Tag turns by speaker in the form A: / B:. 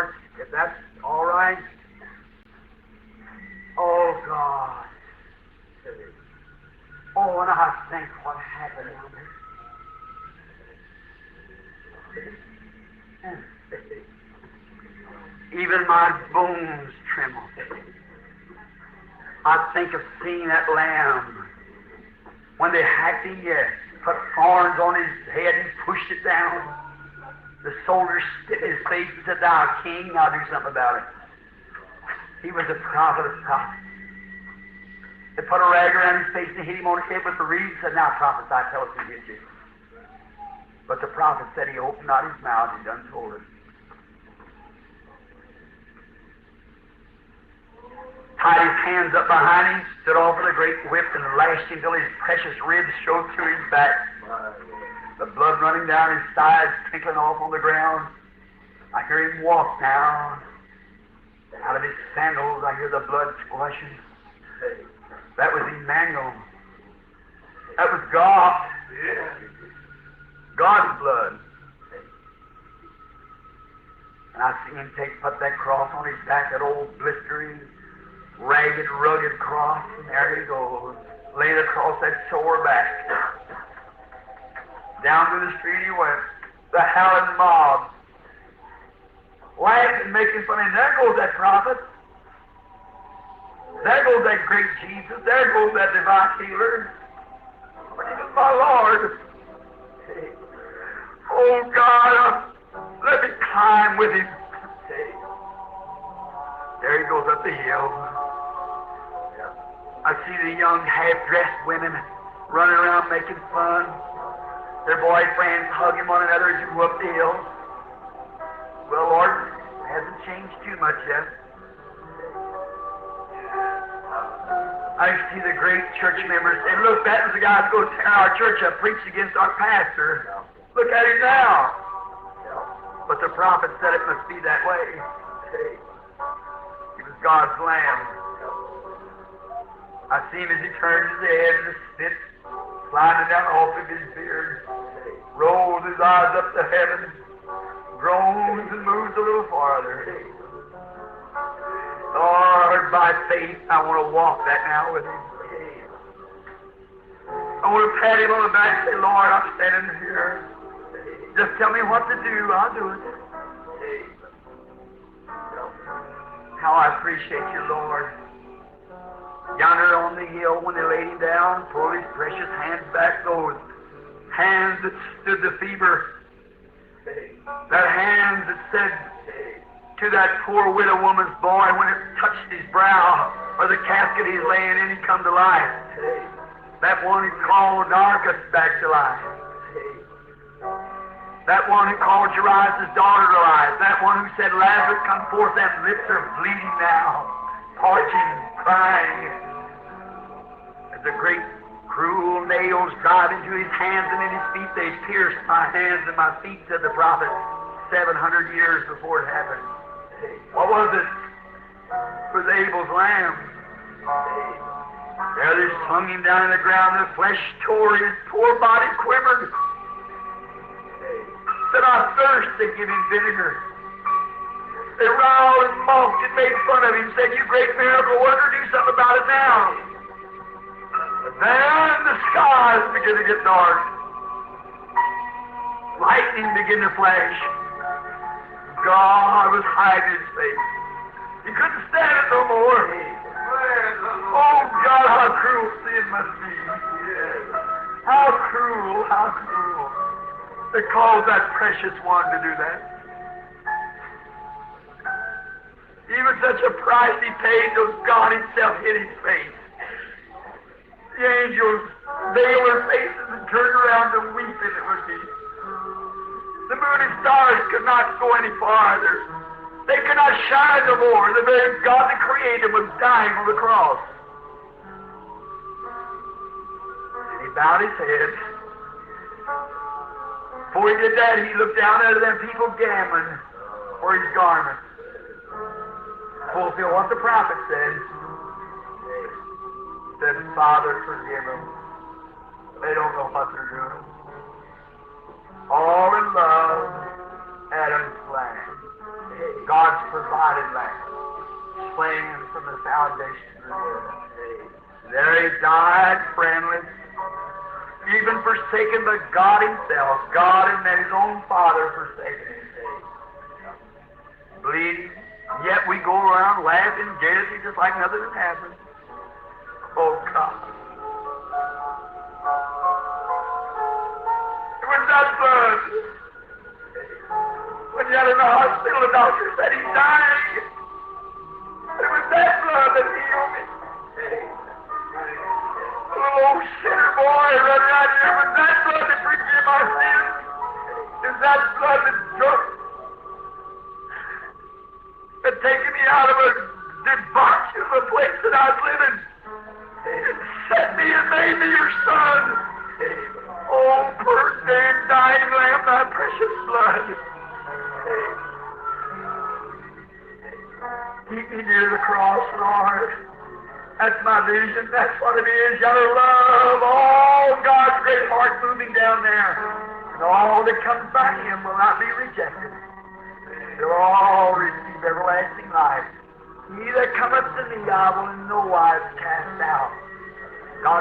A: Lord, if that's all right. Oh, God. Oh, and I think what happened down there. Even my bones tremble. I think of seeing that lamb when they hacked him, yes, put thorns on his head and pushed it down. The soldiers spit in his face and said, "Thou king, now do something about it." He was a prophet of prophets. They put a rag around his face and hit him on the head with the reed and said, "Now prophesy, tell us who hit you." But the prophet said he opened not his mouth, he done told us. Tied his hands up behind him, stood off with a great whip, and lashed him till his precious ribs showed through his back. The blood running down his sides, tinkling off on the ground. I hear him walk now. Out of his sandals, I hear the blood splashing. That was Emmanuel. That was God. God's blood. And I see him put that cross on his back, that old blistering, ragged, rugged cross, and there he goes, laid across that sore back. Down to the street he went, the howling mob, laughing, making fun of him. There goes that prophet. There goes that great Jesus. There goes that divine healer. But he was my Lord. Oh, God, let me climb with him. There he goes up the hill. I see the young half-dressed women running around making fun. Their boyfriends hugging one another as you go up the hill. Well, Lord, it hasn't changed too much yet. I see the great church members saying, "Look, that was the guy that's going to tear our church up, preached against our pastor. Look at him now." But the prophet said it must be that way. He was God's Lamb. I see him as he turns his head and the spit sliding down off of his beard, rolls his eyes up to heaven, groans and moves a little farther. Lord, by faith, I want to walk that now with him. I want to pat him on the back and say, "Lord, I'm standing here. Just tell me what to do. I'll do it." How I appreciate you, Lord. Yonder on the hill, when they laid him down, pulled his precious hands back, those hands that stood the fever, that hands that said to that poor widow woman's boy when it touched his brow, or the casket he's laying in, he come to life. That one who called Dorcas back to life. That one who called Jairus' daughter to life. That one who said, "Lazarus, come forth." Them lips are bleeding now, parching, crying. As the great cruel nails drive into his hands and in his feet, they pierced my hands and my feet, said the prophet, 700 years before it happened. What was it? It was Abel's lamb. There they slung him down in the ground, and the flesh tore, his poor body quivered. Said, "I thirst," they give him vinegar. They riled and mocked and made fun of him, said, "You great miracle worker, do something about it now." But then the skies began to get dark. Lightning began to flash. God was hiding his face. He couldn't stand it no more. Oh, God, how cruel sin must be. How cruel, how cruel. They caused that precious one to do that. Even such a price he paid, though God himself hid his face. The angels veiled their faces and turned around to weep, and it would be. The moon and stars could not go any farther. They could not shine no more. The very God that created was dying on the cross. And he bowed his head. Before he did that, he looked down at them people gambling for his garment. Fulfill what the prophet said. He said, "Father, forgive them. They don't know what they're doing." All in love, Adam's plan. God's provided land, slain from the foundation of the world. There he died, friendless, even forsaken by God himself, God and his own Father forsaken him. Bleeding, yet we go around laughing, gaiety, just like nothing has happened. Oh, God. It was that blood. When you had in the hospital, the doctor said he's dying. It was that blood that healed me. A little old sinner boy running out here, it was that blood that forgave my sins. It was that blood that drunk. Had taken me out of a debauch of a place that I was living. Set me and made me your son. Oh, poor dead dying lamb, thy precious blood. Keep me near the cross, Lord. That's my vision. That's what it is. Your love, all God's great heart moving down there. And all that comes by him will not be rejected. They'll all receive everlasting life. He that cometh to me, I will in no wise cast out.